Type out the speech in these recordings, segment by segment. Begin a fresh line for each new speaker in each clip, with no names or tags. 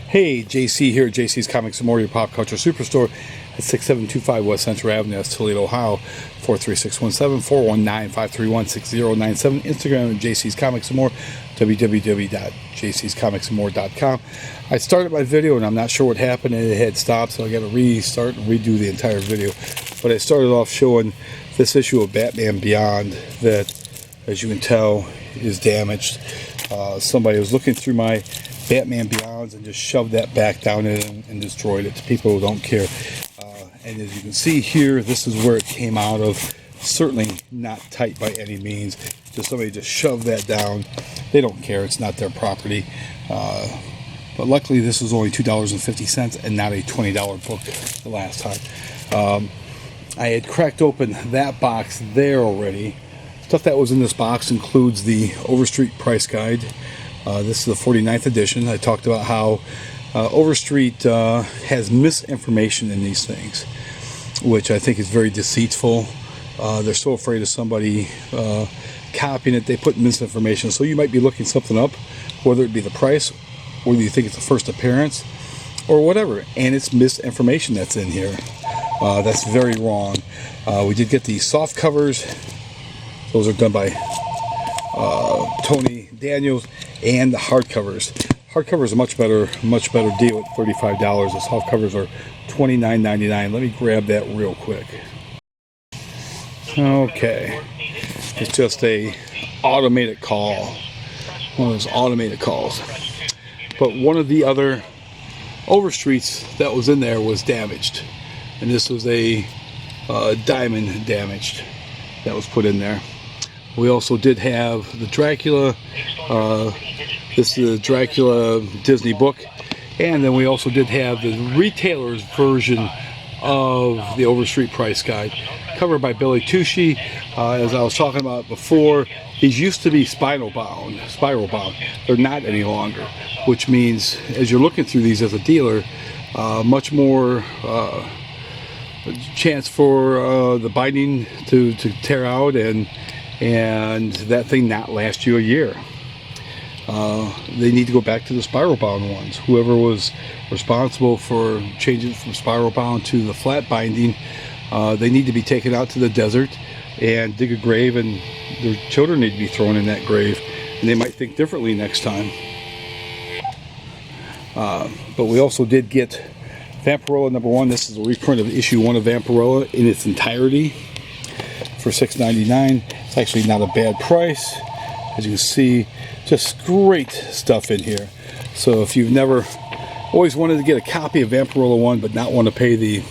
Hey, JC here at JC's Comics and More, your pop culture superstore at 6725 West Central Avenue, that's Toledo, Ohio, 43617, 419-531-6097, Instagram at JC's Comics and More, www.jcscomicsandmore.com. I started my video and I'm not sure what happened and it had stopped, so I got to restart and redo the entire video. But I started off showing this issue of Batman Beyond that, as you can tell, is damaged. Somebody was looking through my Batman Beyonds and just shoved that back down in and destroyed it to people who don't care. And as you can see here, this is where it came out of. Certainly not tight by any means. Just somebody just shoved that down. They don't care. It's not their property. But luckily, this was only $2.50 and not a $20 book the last time. I had cracked open that box there already. Stuff that was in this box includes the Overstreet price guide. This is the 49th edition. I talked about how Overstreet has misinformation in these things, which I think is very deceitful. They're so afraid of somebody copying it, they put misinformation. So you might be looking something up, whether it be the price, whether you think it's the first appearance, or whatever, and it's misinformation that's in here. That's very wrong. We did get the soft covers. Those are done by Tony Daniels, and the hardcovers. Hardcovers is a much better deal at $35. The soft covers are $29.99. Let me grab that real quick. Okay, it's just a automated call, one of those automated calls. But one of the other Overstreets that was in there was damaged, and this was a diamond damaged that was put in there. We also did have the Dracula. This is the Dracula Disney book, and then we also did have the retailer's version of the Overstreet price guide, covered by Billy Tucci. As I was talking about before, these used to be spiral bound. They're not any longer, which means as you're looking through these as a dealer, much more chance for the binding to tear out and that thing not last you a year. They need to go back to the spiral bound ones. Whoever was responsible for changing from spiral bound to the flat binding, they need to be taken out to the desert and dig a grave, and their children need to be thrown in that grave, and they might think differently next time. But we also did get Vampirella #1. This is a reprint of issue 1 of Vampirella in its entirety for $6.99. It's actually not a bad price. As you can see, just great stuff in here. So if you've never always wanted to get a copy of Vampirella 1 but not want to pay the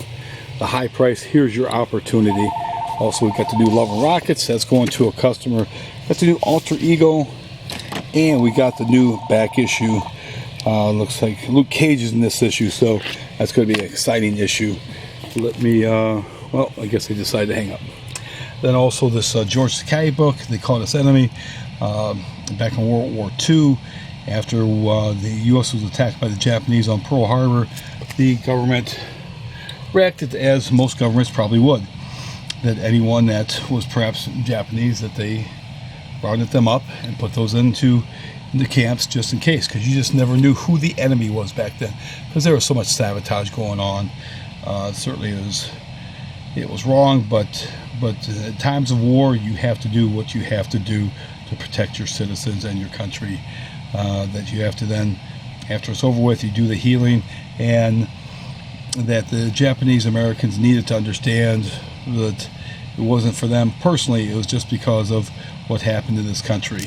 high price, here's your opportunity. Also, we got the new Love and Rockets. That's going to a customer. Got the new Alter Ego. And we got the new back issue. Looks like Luke Cage is in this issue, so that's going to be an exciting issue. Let me, well, I guess I decided to hang up. Then also this George Takei book, They Call Us Enemy. Back in World War II, after the U.S. was attacked by the Japanese on Pearl Harbor, the government reacted as most governments probably would. That anyone that was perhaps Japanese, that they rounded them up and put those into the camps just in case, because you just never knew who the enemy was back then, because there was so much sabotage going on. Certainly it was wrong, but in times of war, you have to do what you have to do to protect your citizens and your country. That you have to then, after it's over with, you do the healing, and that the Japanese Americans needed to understand that it wasn't for them personally, it was just because of what happened in this country.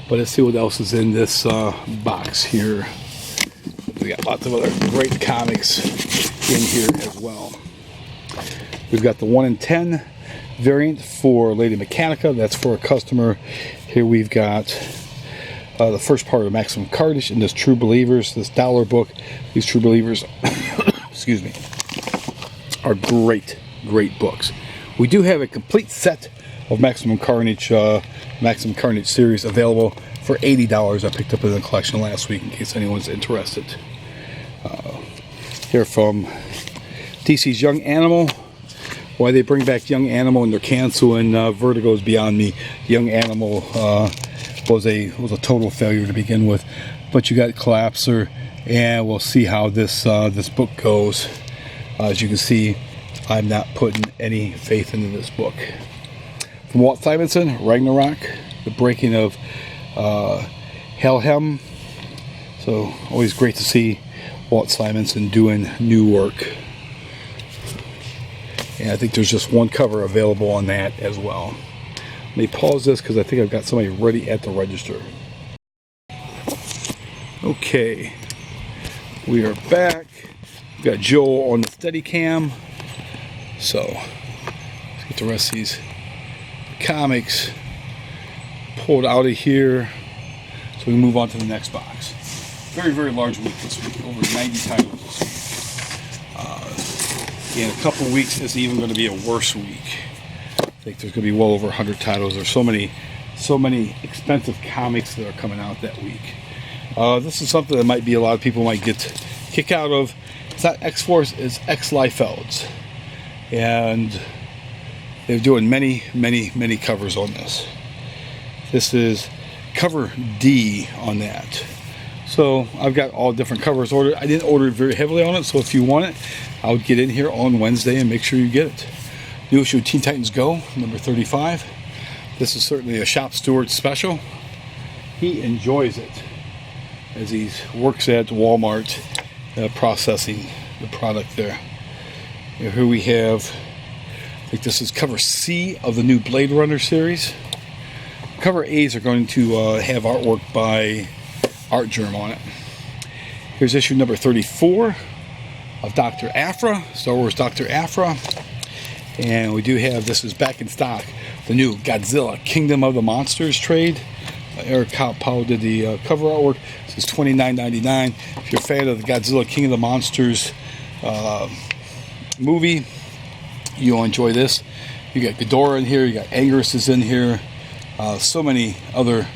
But let's see what else is in this box here. We got lots of other great comics in here as well. We've got the 1 in 10 variant for Lady Mechanica. That's for a customer. Here we've got the first part of Maximum Carnage in this True Believers, this dollar book. These True Believers, excuse me, are great books. We do have a complete set of Maximum Carnage series available for $80. I picked up in the collection last week in case anyone's interested. Here from DC's Young Animal. Why they bring back Young Animal and they're canceling Vertigo is beyond me. Young Animal was a total failure to begin with. But you got Collapser, and we'll see how this this book goes. As you can see, I'm not putting any faith into this book. From Walt Simonson, Ragnarok, the breaking of Helheim. So always great to see Walt Simonson doing new work. And I think there's just one cover available on that as well. Let me pause this because I think I've got somebody ready at the register. Okay, we are back. We've got Joel on the Steadicam. So let's get the rest of these comics pulled out of here so we can move on to the next box. Very, very large week this week. Over 90 titles this week. In a couple of weeks, it's even going to be a worse week. I think there's going to be well over 100 titles. There's so many expensive comics that are coming out that week. This is something that might be a lot of people might get kick out of. It's not X-Force, it's X-Liefelds. And they're doing many covers on this. This is cover D on that. So I've got all different covers ordered. I didn't order very heavily on it, so if you want it, I would get in here on Wednesday and make sure you get it. New issue of Teen Titans Go, number 35. This is certainly a shop steward special. He enjoys it as he works at Walmart processing the product there. Here we have, I think this is cover C of the new Blade Runner series. Cover A's are going to have artwork by Art Germ on it. Here's issue number 34 of Dr. Aphra, Star Wars Dr. Aphra. And we do have, this is back in stock, the new Godzilla Kingdom of the Monsters trade. Eric Powell did the cover artwork. This is $29.99. If you're a fan of the Godzilla King of the Monsters movie, you'll enjoy this. You got Ghidorah in here, you got Anguirus is in here. So many other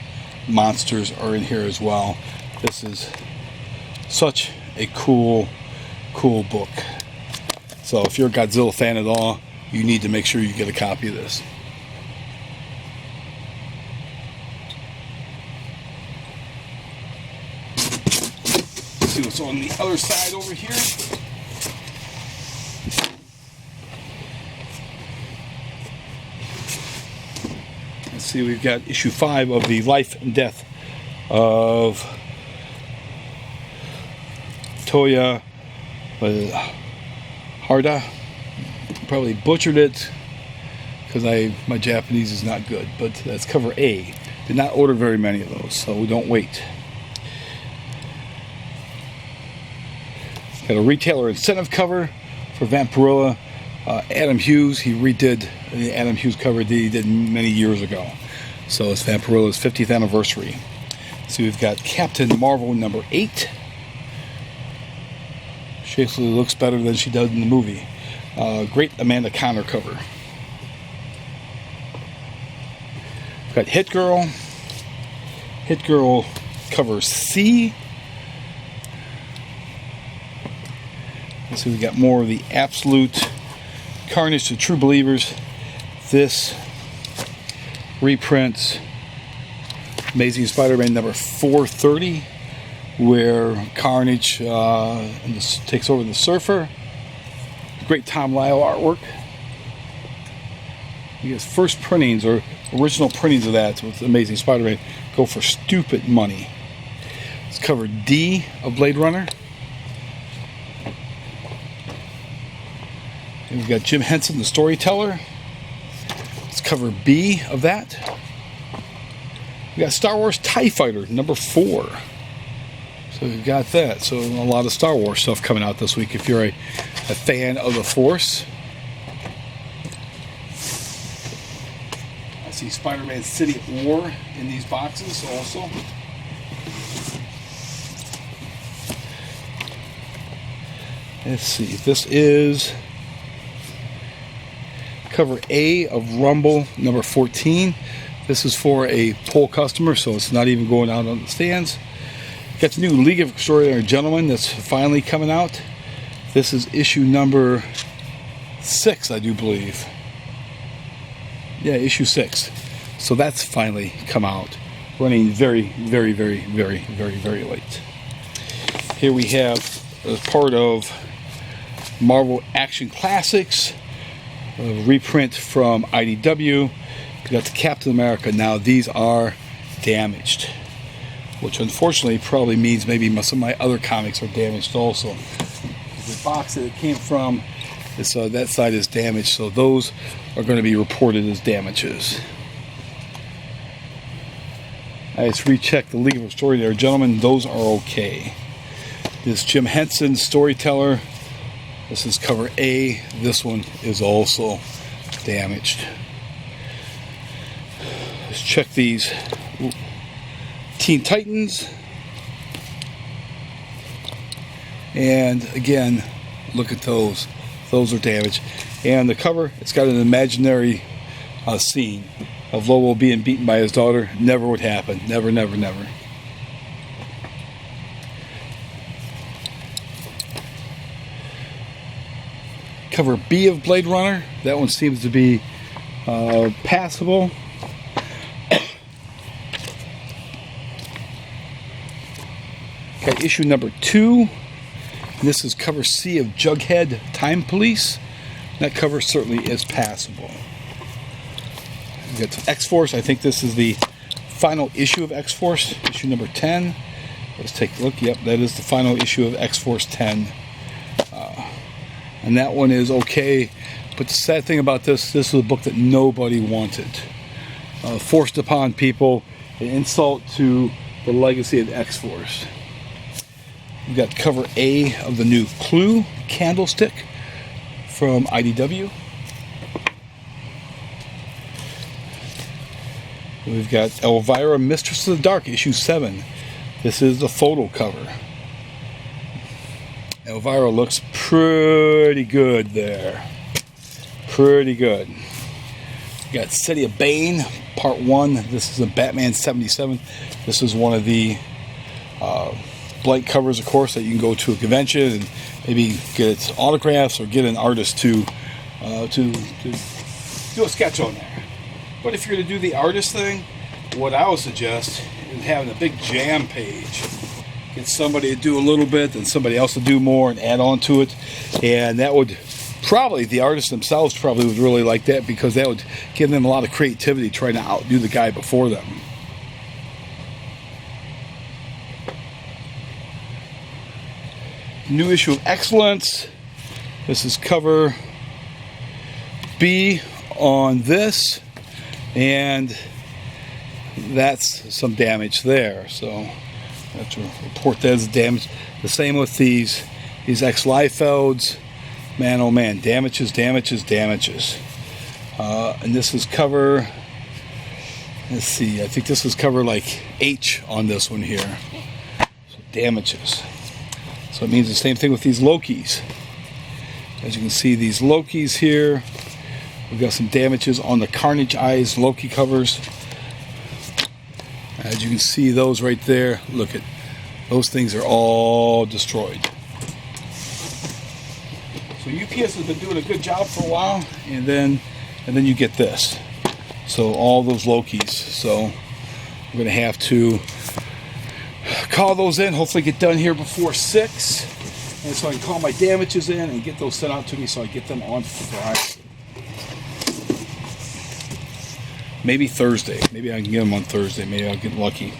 monsters are in here as well. This is such a cool book. So if you're a Godzilla fan at all, you need to make sure you get a copy of this. Let's see what's on the other side over here. Let's see, we've got issue 5 of the Life and Death of Toya Harda. Probably butchered it because my Japanese is not good, but that's cover A. Did not order very many of those, so we don't wait. Got a retailer incentive cover for Vampirella. Adam Hughes, he redid the Adam Hughes cover that he did many years ago. So it's Vampirella's 50th anniversary. So we've got Captain Marvel number 8. She actually looks better than she does in the movie. Great Amanda Connor cover. We've got Hit Girl. Hit Girl cover C. Let's see, we got more of the Absolute Carnage to True Believers. This reprints Amazing Spider-Man number 430, where Carnage takes over the Surfer. Great Tom Lyle artwork. You guys, first printings or original printings of that with Amazing Spider-Man go for stupid money. It's cover D of Blade Runner. And we've got Jim Henson, the Storyteller. It's cover B of that. We got Star Wars TIE Fighter number 4. So we've got that. So a lot of Star Wars stuff coming out this week if you're a fan of the Force. I see Spider-Man City of War in these boxes also. Let's see. This is cover A of Rumble number 14. This is for a poll customer, so it's not even going out on the stands. Got the new League of Extraordinary Gentlemen that's finally coming out. This is issue number 6, I do believe. Yeah, issue 6. So that's finally come out. running very, very, very, very, very, very late. Here we have as part of Marvel Action Classics, a reprint from IDW. We got the Captain America. Now these are damaged, which unfortunately probably means maybe some of my other comics are damaged also. The box that it came from, that side is damaged, so those are going to be reported as damages. I just rechecked the legal story there, gentlemen. Those are okay. This Jim Henson Storyteller. This is cover A. This one is also damaged. Let's check these Teen Titans. And again, look at those. Those are damaged. And the cover, it's got an imaginary scene of Lobo being beaten by his daughter. Never would happen. Never, never, never. Cover B of Blade Runner. That one seems to be passable. Got issue number 2. This is cover C of Jughead Time Police. That cover certainly is passable. We got X-Force. I think this is the final issue of X-Force, issue number 10. Let's take a look. Yep, that is the final issue of X-Force 10. And that one is okay. But the sad thing about this is a book that nobody wanted. Forced upon people, an insult to the legacy of X-Force. We've got cover A of the new Clue Candlestick from IDW. We've got Elvira, Mistress of the Dark, issue 7. This is the photo cover. Elvira looks pretty good there. Pretty good. We got City of Bane, part 1. This is a Batman 77. This is one of the blank covers, of course, that you can go to a convention and maybe get autographs or get an artist to do a sketch on there. But if you're going to do the artist thing, what I would suggest is having a big jam page. Get somebody to do a little bit and somebody else to do more and add on to it. And that would probably, the artists themselves probably would really like that, because that would give them a lot of creativity trying to outdo the guy before them. New issue of Excellence. This is cover B on this, and that's some damage there, so I have to report that as damage. The same with these X-Liefelds. Man, oh man, damages. And this is cover, let's see, I think this is cover like H on this one here. So damages. So it means the same thing with these Lokis. As you can see, these Lokis here, we've got some damages on the Carnage Eyes Loki covers. As you can see, those right there, look at those things are all destroyed. So UPS has been doing a good job for a while, and then you get this. So all those Lokis. So we're going to have to call those in, hopefully get done here before 6, and so I can call my damages in and get those sent out to me so I get them on Friday. Maybe Thursday. Maybe I can get them on Thursday. Maybe I'll get lucky.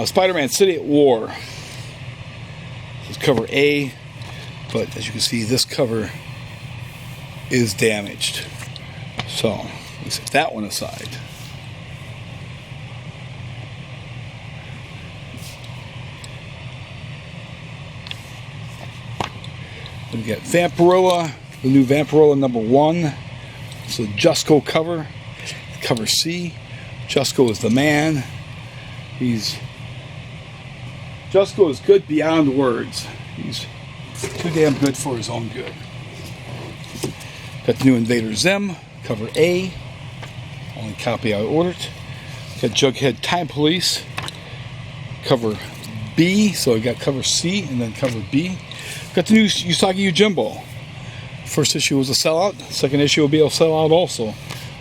Spider-Man City at War. This is cover A, but as you can see, this cover is damaged. So let's set that one aside. We've got Vampirella, the new Vampirella number 1. It's a Jusko cover. Cover C. Jusko is the man. Jusko is good beyond words. He's too damn good for his own good. Got the new Invader Zim, cover A. Only copy I ordered. Got Jughead Time Police, cover B. So I got cover C and then cover B. Got the new Usagi Yojimbo. First issue was a sellout. Second issue will be a sellout also.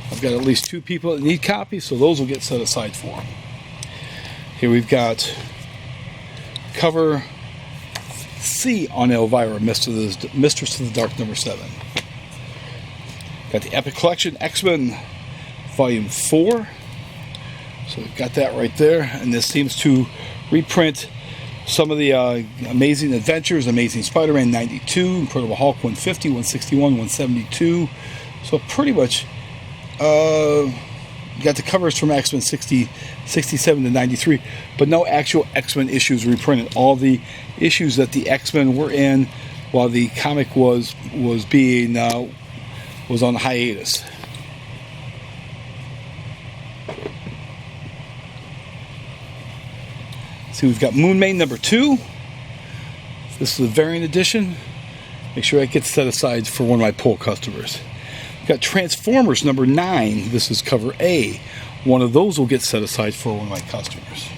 I've got at least 2 people that need copies, so those will get set aside for them. Here we've got cover C on Elvira, Mistress of the Dark #7. Got the Epic Collection X-Men Volume 4. So we've got that right there. And this seems to reprint some of the Amazing Adventures, Amazing Spider-Man 92, Incredible Hulk 150, 161, 172. So pretty much got the covers from X-Men 67 to 93, but no actual X-Men issues reprinted. All the issues that the X-Men were in while the comic was on hiatus. See, we've got Moon Main #2. This is a variant edition. Make sure that gets set aside for one of my pull customers. We've got Transformers #9. This is cover A. One of those will get set aside for one of my customers.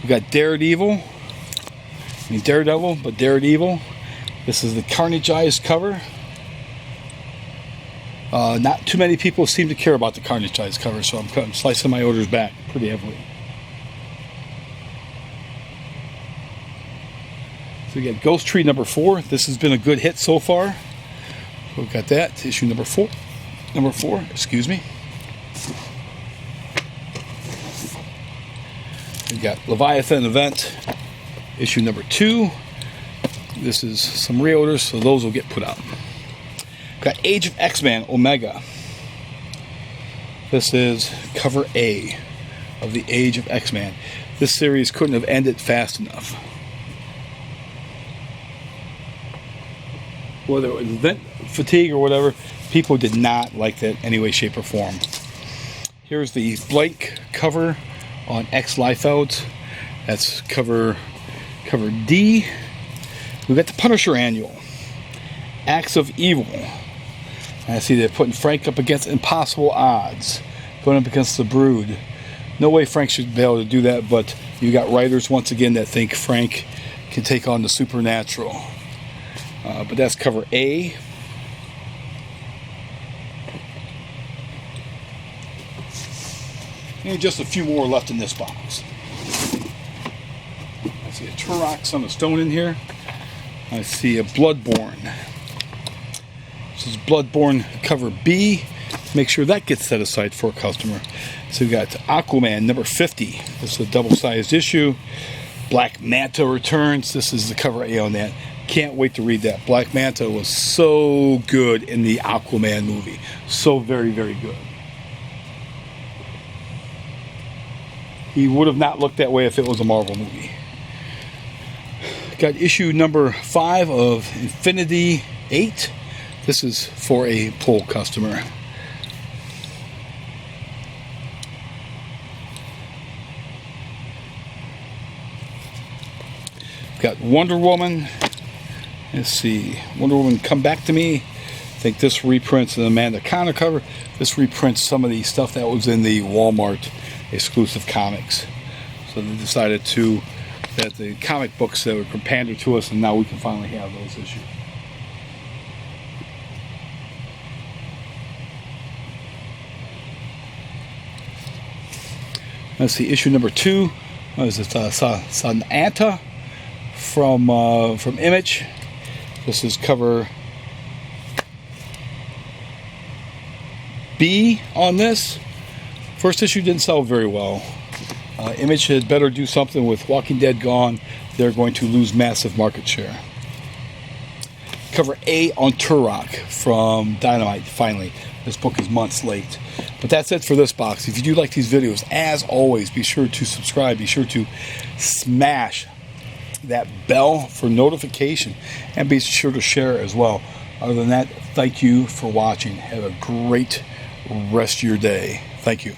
We've got Daredevil. Daredevil, but Daredevil. This is the Carnageized cover. Not too many people seem to care about the Carnageized cover, so I'm slicing my orders back pretty heavily. So we got Ghost Tree #4. This has been a good hit so far. So we've got that. Issue number four, excuse me. We've got Leviathan Event, issue #2. This is some reorders, so those will get put out. We've got Age of X-Men Omega. This is cover A of the Age of X-Men. This series couldn't have ended fast enough. Whether it was event fatigue or whatever, people did not like that any way, shape, or form. Here's the blank cover on X Liefeld. That's cover D. We've got the Punisher Annual, Acts of Evil. And I see they're putting Frank up against impossible odds, going up against the Brood. No way Frank should be able to do that, but you got writers once again that think Frank can take on the supernatural. But that's cover A. And just a few more left in this box. I see a Turok Son of Stone in here. I see a Bloodborne. This is Bloodborne cover B. Make sure that gets set aside for a customer. So we've got Aquaman #50. This is a double-sized issue. Black Manta returns. This is the cover A on that. Can't wait to read that. Black Manta was so good in the Aquaman movie. So very, very good. He would have not looked that way if it was a Marvel movie. Got issue #5 of Infinity 8. This is for a pull customer. Got Wonder Woman. Let's see. Wonder Woman Come Back to Me. I think this reprints an Amanda Conner cover. This reprints some of the stuff that was in the Walmart exclusive comics. So they decided that the comic books that were pandered to us, and now we can finally have those issues. Let's see, issue #2. Is it Sananta from Image? This is cover B on this. First issue didn't sell very well. Image had better do something with Walking Dead gone. They're going to lose massive market share. Cover A on Turok from Dynamite, finally. This book is months late. But that's it for this box. If you do like these videos, as always, be sure to subscribe. Be sure to smash that bell for notification. And be sure to share as well. Other than that, thank you for watching. Have a great rest of your day. Thank you.